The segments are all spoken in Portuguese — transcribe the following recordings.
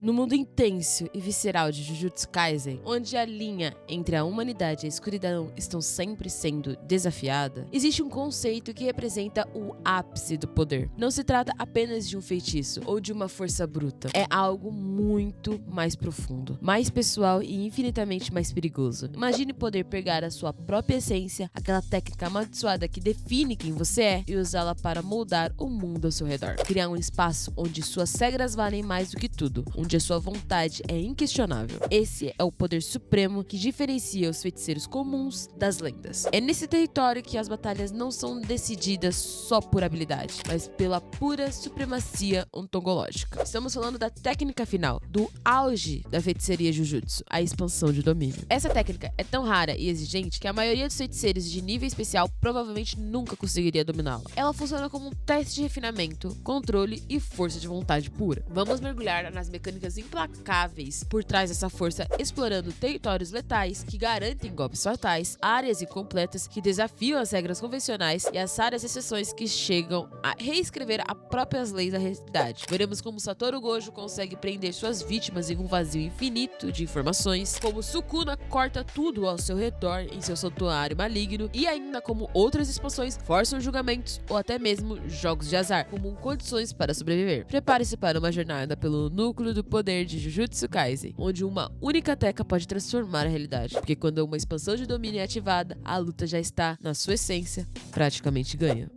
No mundo intenso e visceral de Jujutsu Kaisen, onde a linha entre a humanidade e a escuridão estão sempre sendo desafiada, existe um conceito que representa o ápice do poder. Não se trata apenas de um feitiço ou de uma força bruta. É algo muito mais profundo, mais pessoal e infinitamente mais perigoso. Imagine poder pegar a sua própria essência, aquela técnica amaldiçoada que define quem você é, e usá-la para moldar o mundo ao seu redor. Criar um espaço onde suas regras valem mais do que tudo, onde a sua vontade é inquestionável. Esse é o poder supremo que diferencia os feiticeiros comuns das lendas. É nesse território que as batalhas não são decididas só por habilidade, mas pela pura supremacia ontológica. Estamos falando da técnica final, do auge da feiticeria Jujutsu, a expansão de domínio. Essa técnica é tão rara e exigente que a maioria dos feiticeiros de nível especial provavelmente nunca conseguiria dominá-la. Ela funciona como um teste de refinamento, controle e força de vontade pura. Vamos mergulhar nas mecânicas implacáveis por trás dessa força, explorando territórios letais que garantem golpes fatais, áreas incompletas que desafiam as regras convencionais e as raras exceções que chegam a reescrever as próprias leis da realidade. Veremos como Satoru Gojo consegue prender suas vítimas em um vazio infinito de informações, como Sukuna corta tudo ao seu redor em seu santuário maligno, e ainda como outras expansões forçam julgamentos ou até mesmo jogos de azar como condições para sobreviver. Prepare-se para uma jornada pelo núcleo do poder de Jujutsu Kaisen, onde uma única tecla pode transformar a realidade, porque quando uma expansão de domínio é ativada, a luta já está, na sua essência, praticamente ganha.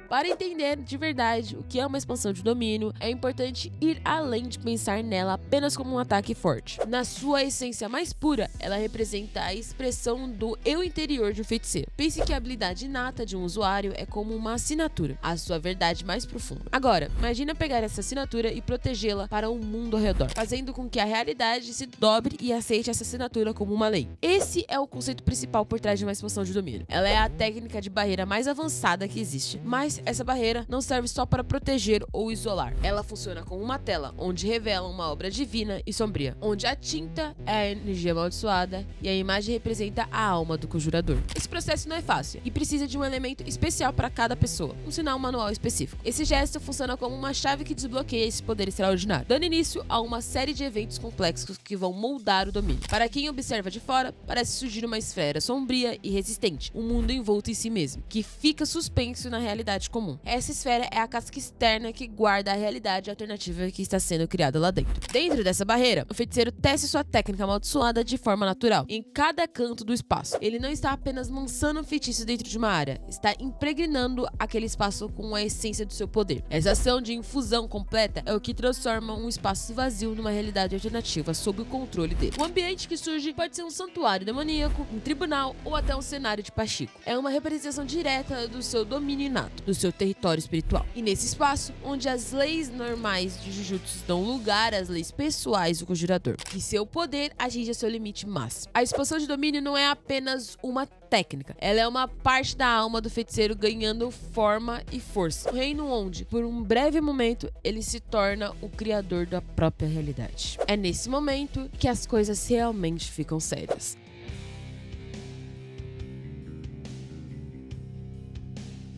Para entender de verdade o que é uma expansão de domínio, é importante ir além de pensar nela apenas como um ataque forte. Na sua essência mais pura, ela representa a expressão do eu interior de um feiticeiro. Pense que a habilidade inata de um usuário é como uma assinatura, a sua verdade mais profunda. Agora, imagina pegar essa assinatura e protegê-la para o mundo ao redor, fazendo com que a realidade se dobre e aceite essa assinatura como uma lei. Esse é o conceito principal por trás de uma expansão de domínio. Ela é a técnica de barreira mais avançada que existe, mas essa barreira não serve só para proteger ou isolar. Ela funciona como uma tela, onde revela uma obra divina e sombria, onde a tinta é a energia amaldiçoada e a imagem representa a alma do conjurador. Esse processo não é fácil e precisa de um elemento especial para cada pessoa, um sinal manual específico. Esse gesto funciona como uma chave que desbloqueia esse poder extraordinário, dando início a uma série de eventos complexos que vão moldar o domínio. Para quem observa de fora, parece surgir uma esfera sombria e resistente, um mundo envolto em si mesmo, que fica suspenso na realidade comum. Essa esfera é a casca externa que guarda a realidade alternativa que está sendo criada lá dentro. Dentro dessa barreira, o feiticeiro testa sua técnica amaldiçoada de forma natural, em cada canto do espaço. Ele não está apenas lançando um feitiço dentro de uma área, está impregnando aquele espaço com a essência do seu poder. Essa ação de infusão completa é o que transforma um espaço vazio numa realidade alternativa sob o controle dele. O ambiente que surge pode ser um santuário demoníaco, um tribunal ou até um cenário de Pachiko. É uma representação direta do seu domínio inato, do seu território espiritual. E nesse espaço, onde as leis normais de Jujutsu dão lugar às leis pessoais do conjurador, que seu poder atinge seu limite máximo. A expansão de domínio não é apenas uma técnica, ela é uma parte da alma do feiticeiro ganhando forma e força. Um reino onde, por um breve momento, ele se torna o criador da própria realidade. É nesse momento que as coisas realmente ficam sérias.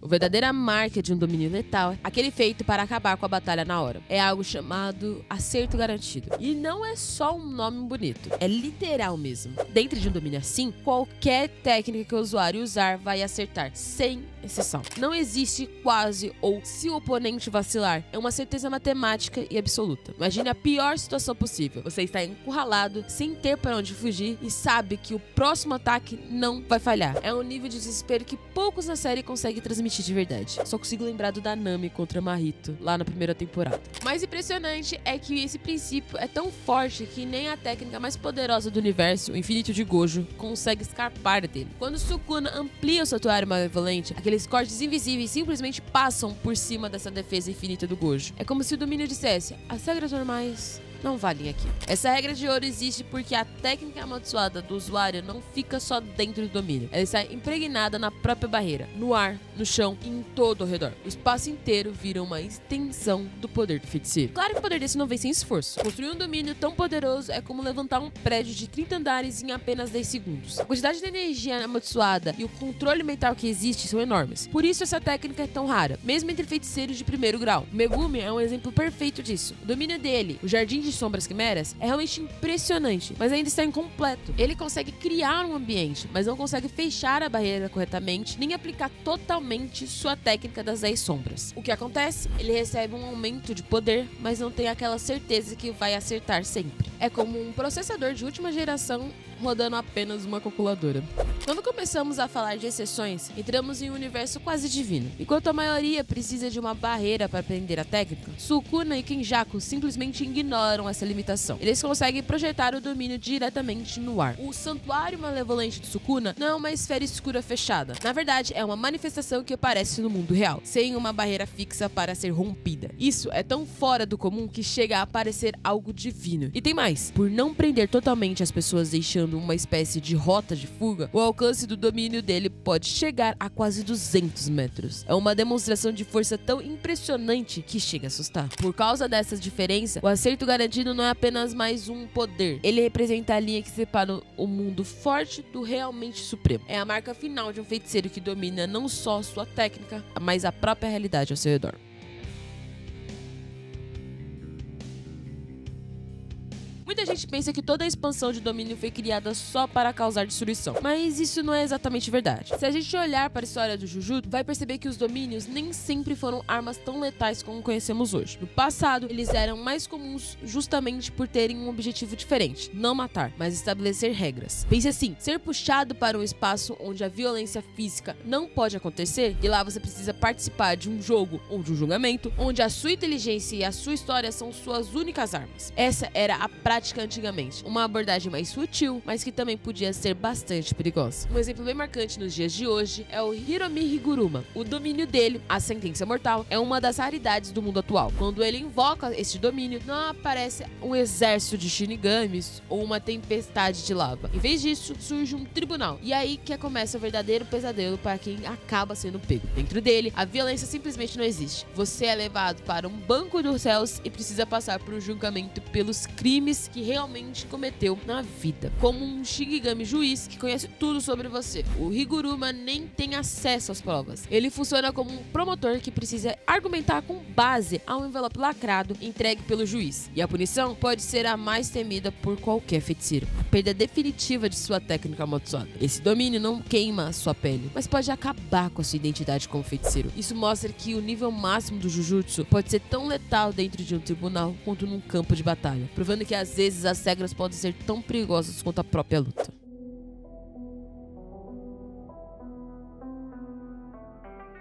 A verdadeira marca de um domínio letal, aquele feito para acabar com a batalha na hora, é algo chamado acerto garantido. E não é só um nome bonito, é literal mesmo. Dentro de um domínio assim, qualquer técnica que o usuário usar vai acertar, sem exceção. Não existe quase ou se o oponente vacilar. É uma certeza matemática e absoluta. Imagine a pior situação possível. Você está encurralado, sem ter para onde fugir e sabe que o próximo ataque não vai falhar. É um nível de desespero que poucos na série conseguem transmitir de verdade. Só consigo lembrar do Nanami contra Mahito, lá na primeira temporada. O mais impressionante é que esse princípio é tão forte que nem a técnica mais poderosa do universo, o infinito de Gojo, consegue escapar dele. Quando Sukuna amplia o santuário malevolente, aqueles cortes invisíveis simplesmente passam por cima dessa defesa infinita do Gojo. É como se o domínio dissesse: as regras normais não valem aqui. Essa regra de ouro existe porque a técnica amaldiçoada do usuário não fica só dentro do domínio. Ela está impregnada na própria barreira, no ar, no chão e em todo ao redor. O espaço inteiro vira uma extensão do poder do feiticeiro. Claro que o poder desse não vem sem esforço. Construir um domínio tão poderoso é como levantar um prédio de 30 andares em apenas 10 segundos. A quantidade de energia amaldiçoada e o controle mental que existe são enormes. Por isso essa técnica é tão rara, mesmo entre feiticeiros de primeiro grau. O Megumi é um exemplo perfeito disso. O domínio dele, o Jardim de Sombras Quimeras, é realmente impressionante, mas ainda está incompleto. Ele consegue criar um ambiente, mas não consegue fechar a barreira corretamente, nem aplicar totalmente sua técnica das 10 sombras. O que acontece? Ele recebe um aumento de poder, mas não tem aquela certeza que vai acertar sempre. É como um processador de última geração rodando apenas uma calculadora. Quando começamos a falar de exceções, entramos em um universo quase divino. Enquanto a maioria precisa de uma barreira para aprender a técnica, Sukuna e Kenjaku simplesmente ignoram essa limitação. Eles conseguem projetar o domínio diretamente no ar. O Santuário Malevolente de Sukuna não é uma esfera escura fechada. Na verdade, é uma manifestação que aparece no mundo real, sem uma barreira fixa para ser rompida. Isso é tão fora do comum que chega a parecer algo divino. E tem mais, por não prender totalmente as pessoas deixando uma espécie de rota de fuga, o alcance do domínio dele pode chegar a quase 200 metros. É uma demonstração de força tão impressionante que chega a assustar. Por causa dessa diferença, o acerto garantido não é apenas mais um poder. Ele representa a linha que separa o mundo forte do realmente supremo. É a marca final de um feiticeiro que domina não só sua técnica, mas a própria realidade ao seu redor. Muita gente pensa que toda a expansão de domínio foi criada só para causar destruição, mas isso não é exatamente verdade. Se a gente olhar para a história do Jujutsu, vai perceber que os domínios nem sempre foram armas tão letais como conhecemos hoje. No passado, eles eram mais comuns justamente por terem um objetivo diferente, não matar, mas estabelecer regras. Pense assim, ser puxado para um espaço onde a violência física não pode acontecer, e lá você precisa participar de um jogo ou de um julgamento, onde a sua inteligência e a sua história são suas únicas armas. Essa era a prática antigamente, uma abordagem mais sutil, mas que também podia ser bastante perigosa. Um exemplo bem marcante nos dias de hoje é o Hiromi Higuruma. O domínio dele, a sentença mortal, é uma das raridades do mundo atual. Quando ele invoca este domínio, não aparece um exército de shinigamis ou uma tempestade de lava. Em vez disso, surge um tribunal. E aí que começa o verdadeiro pesadelo para quem acaba sendo pego. Dentro dele, a violência simplesmente não existe. Você é levado para um banco dos réus e precisa passar por um julgamento pelos crimes que realmente cometeu na vida, como um Shinigami juiz que conhece tudo sobre você. O Higuruma nem tem acesso às provas. Ele funciona como um promotor que precisa argumentar com base a um envelope lacrado entregue pelo juiz. E a punição pode ser a mais temida por qualquer feiticeiro: a perda definitiva de sua técnica amaldiçoada. Esse domínio não queima a sua pele, mas pode acabar com a sua identidade como feiticeiro. Isso mostra que o nível máximo do Jujutsu pode ser tão letal dentro de um tribunal quanto num campo de batalha, provando que às vezes as regras podem ser tão perigosas quanto a própria luta.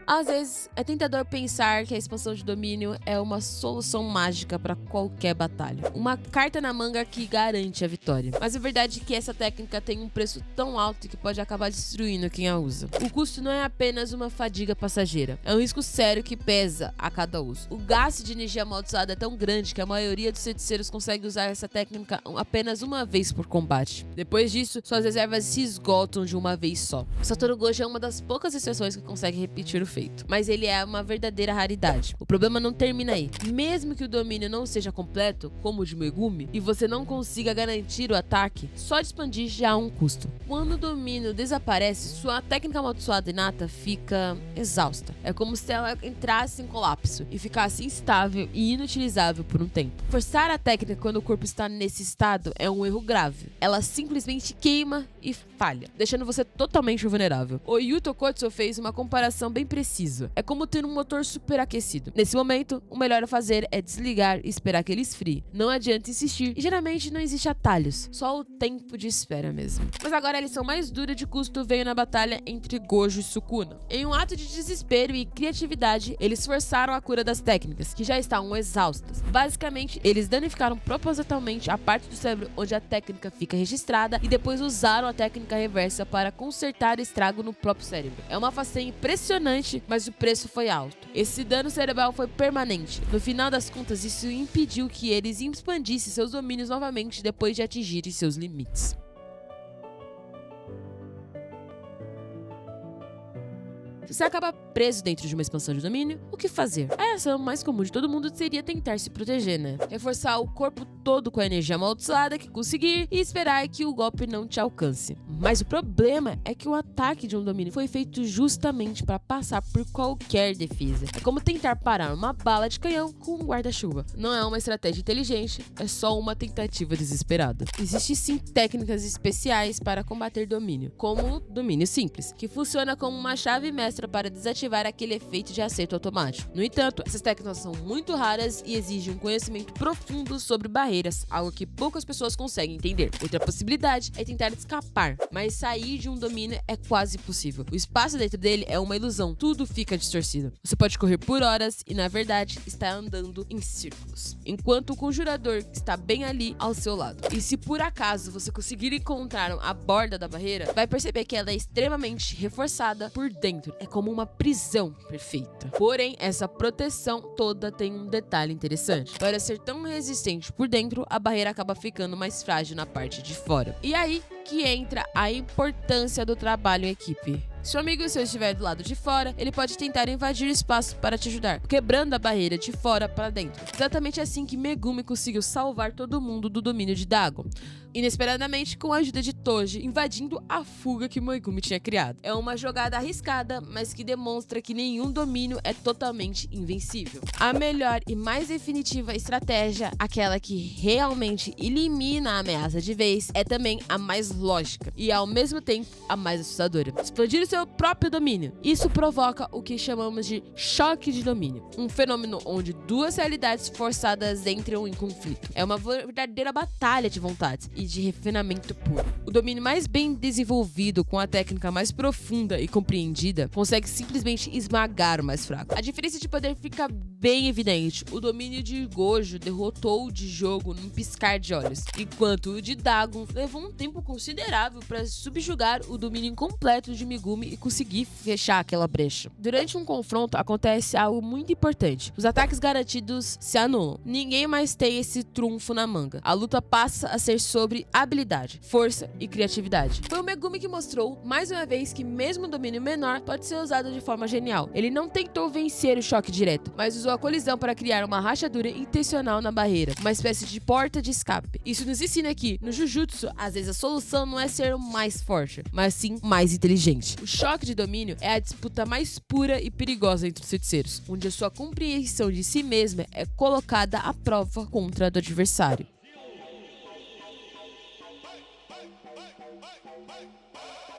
Às vezes, é tentador pensar que a expansão de domínio é uma solução mágica para qualquer batalha. Uma carta na manga que garante a vitória. Mas a verdade é que essa técnica tem um preço tão alto que pode acabar destruindo quem a usa. O custo não é apenas uma fadiga passageira. É um risco sério que pesa a cada uso. O gasto de energia amaldiçoada é tão grande que a maioria dos feiticeiros consegue usar essa técnica apenas uma vez por combate. Depois disso, suas reservas se esgotam de uma vez só. Satoru Gojo é uma das poucas exceções que consegue repetir o feito, mas ele é uma verdadeira raridade. O problema não termina aí. Mesmo que o domínio não seja completo, como o de Megumi, e você não consiga garantir o ataque, só de expandir já há um custo. Quando o domínio desaparece, sua técnica amaldiçoada inata fica exausta. É como se ela entrasse em colapso e ficasse instável e inutilizável por um tempo. Forçar a técnica quando o corpo está nesse estado é um erro grave. Ela simplesmente queima e falha, deixando você totalmente vulnerável. O Yu Tokotsu fez uma comparação bem precisa. É como ter um motor superaquecido. Nesse momento, o melhor a fazer é desligar e esperar que ele esfrie. Não adianta insistir e geralmente não existe atalhos, só o tempo de espera mesmo. Mas agora a lição mais dura de custo veio na batalha entre Gojo e Sukuna. Em um ato de desespero e criatividade, eles forçaram a cura das técnicas, que já estavam exaustas. Basicamente, eles danificaram propositalmente a parte do cérebro onde a técnica fica registrada e depois usaram a técnica reversa para consertar o estrago no próprio cérebro. É uma façanha impressionante forte, mas o preço foi alto. Esse dano cerebral foi permanente. No final das contas, isso impediu que eles expandissem seus domínios novamente depois de atingirem seus limites. Se você acaba preso dentro de uma expansão de domínio, o que fazer? A reação mais comum de todo mundo seria tentar se proteger, né? Reforçar o corpo todo com a energia amaldiçoada que conseguir e esperar que o golpe não te alcance. Mas o problema é que o ataque de um domínio foi feito justamente para passar por qualquer defesa. É como tentar parar uma bala de canhão com um guarda-chuva. Não é uma estratégia inteligente, é só uma tentativa desesperada. Existem sim técnicas especiais para combater domínio, como o domínio simples, que funciona como uma chave mestra para desativar aquele efeito de acerto automático. No entanto, essas técnicas são muito raras e exigem um conhecimento profundo sobre barreiras, algo que poucas pessoas conseguem entender. Outra possibilidade é tentar escapar, mas sair de um domínio é quase impossível. O espaço dentro dele é uma ilusão, tudo fica distorcido. Você pode correr por horas e, na verdade, está andando em círculos, enquanto o conjurador está bem ali ao seu lado. E se por acaso você conseguir encontrar a borda da barreira, vai perceber que ela é extremamente reforçada por dentro. É como uma prisão perfeita. Porém, essa proteção toda tem um detalhe interessante. Para ser tão resistente por dentro, a barreira acaba ficando mais frágil na parte de fora. E aí que entra a importância do trabalho em equipe. Se o amigo seu estiver do lado de fora, ele pode tentar invadir o espaço para te ajudar, quebrando a barreira de fora para dentro. Exatamente assim que Megumi conseguiu salvar todo mundo do domínio de Dagon, inesperadamente com a ajuda de Toji, invadindo a fuga que Megumi tinha criado. É uma jogada arriscada, mas que demonstra que nenhum domínio é totalmente invencível. A melhor e mais definitiva estratégia, aquela que realmente elimina a ameaça de vez, é também a mais lógica e ao mesmo tempo a mais assustadora. Expandir o seu próprio domínio. Isso provoca o que chamamos de choque de domínio, um fenômeno onde duas realidades forçadas entram em conflito. É uma verdadeira batalha de vontades e de refinamento puro. O domínio mais bem desenvolvido, com a técnica mais profunda e compreendida, consegue simplesmente esmagar o mais fraco. A diferença de poder fica bem evidente. O domínio de Gojo derrotou o de Jogo num piscar de olhos, enquanto o de Dagon levou um tempo considerável para subjugar o domínio incompleto de Megumi e conseguir fechar aquela brecha. Durante um confronto acontece algo muito importante. Os ataques garantidos se anulam. Ninguém mais tem esse trunfo na manga. A luta passa a ser sobre habilidade, força e criatividade. Foi o Megumi que mostrou, mais uma vez, que mesmo o domínio menor pode ser usado de forma genial. Ele não tentou vencer o choque direto, mas usou a colisão para criar uma rachadura intencional na barreira, uma espécie de porta de escape. Isso nos ensina que, no Jujutsu, às vezes a solução não é ser o mais forte, mas sim mais inteligente. O choque de domínio é a disputa mais pura e perigosa entre os feiticeiros, onde a sua compreensão de si mesma é colocada à prova contra a do adversário.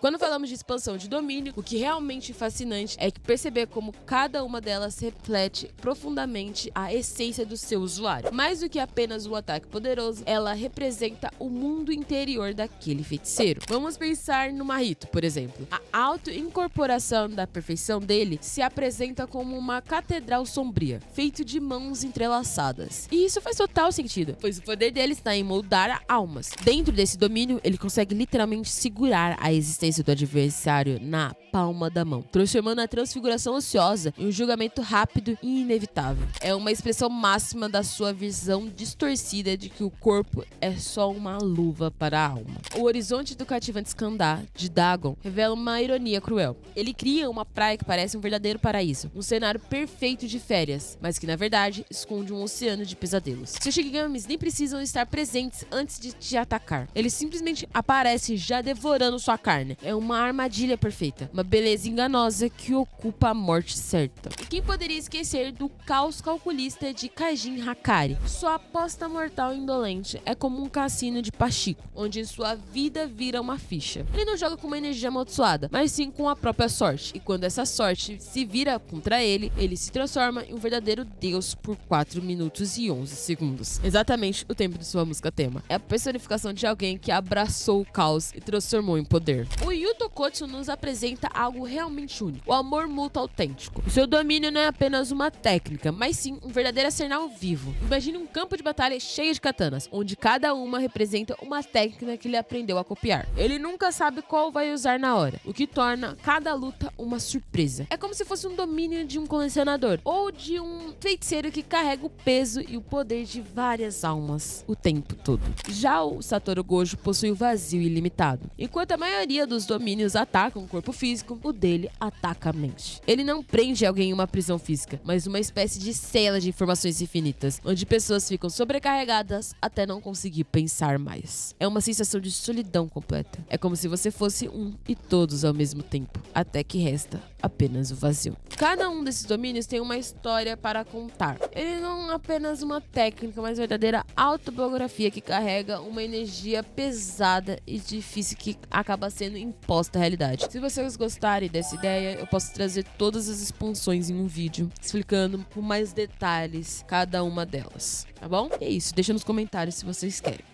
Quando falamos de expansão de domínio, o que realmente é fascinante é que perceber como cada uma delas reflete profundamente a essência do seu usuário. Mais do que apenas um ataque poderoso, ela representa o mundo interior daquele feiticeiro. Vamos pensar no Mahito, por exemplo. A auto-incorporação da perfeição dele se apresenta como uma catedral sombria, feito de mãos entrelaçadas. E isso faz total sentido, pois o poder dele está em moldar almas. Dentro desse domínio, ele consegue literalmente segurar a existência do adversário na palma da mão, transformando a transfiguração ociosa em um julgamento rápido e inevitável. É uma expressão máxima da sua visão distorcida de que o corpo é só uma luva para a alma. O horizonte do cativante Skandar, de Dagon, revela uma ironia cruel. Ele cria uma praia que parece um verdadeiro paraíso, um cenário perfeito de férias, mas que na verdade esconde um oceano de pesadelos. Seus Shinigamis nem precisam estar presentes antes de te atacar. Eles simplesmente aparecem já devorando sua carne. É uma armadilha perfeita, uma beleza enganosa que ocupa a morte certa. E quem poderia esquecer do caos calculista de Kaijin Hakari? Sua aposta mortal indolente é como um cassino de Pachiko, onde sua vida vira uma ficha. Ele não joga com uma energia amaldiçoada, mas sim com a própria sorte. E quando essa sorte se vira contra ele, ele se transforma em um verdadeiro deus por 4 minutos e 11 segundos. Exatamente o tempo de sua música tema. É a personificação de alguém que abraçou o caos e transformou em poder. O Yu Tokotsu nos apresenta algo realmente único, o amor mútuo autêntico. O seu domínio não é apenas uma técnica, mas sim um verdadeiro arsenal vivo. Imagine um campo de batalha cheio de katanas, onde cada uma representa uma técnica que ele aprendeu a copiar. Ele nunca sabe qual vai usar na hora, o que torna cada luta uma surpresa. É como se fosse um domínio de um colecionador ou de um feiticeiro que carrega o peso e o poder de várias almas o tempo todo. Já o Satoru Gojo possui o vazio ilimitado. Enquanto a maioria dos domínios atacam o corpo físico, o dele ataca a mente. Ele não prende alguém em uma prisão física, mas uma espécie de cela de informações infinitas, onde pessoas ficam sobrecarregadas até não conseguir pensar mais. É uma sensação de solidão completa. É como se você fosse um e todos ao mesmo tempo, até que resta apenas o vazio. Cada um desses domínios tem uma história para contar. Ele não é apenas uma técnica, mas verdadeira autobiografia que carrega uma energia pesada e difícil que acaba sendo imposta à realidade. Se vocês gostarem dessa ideia, eu posso trazer todas as expansões em um vídeo, explicando com mais detalhes cada uma delas, tá bom? É isso, deixa nos comentários se vocês querem.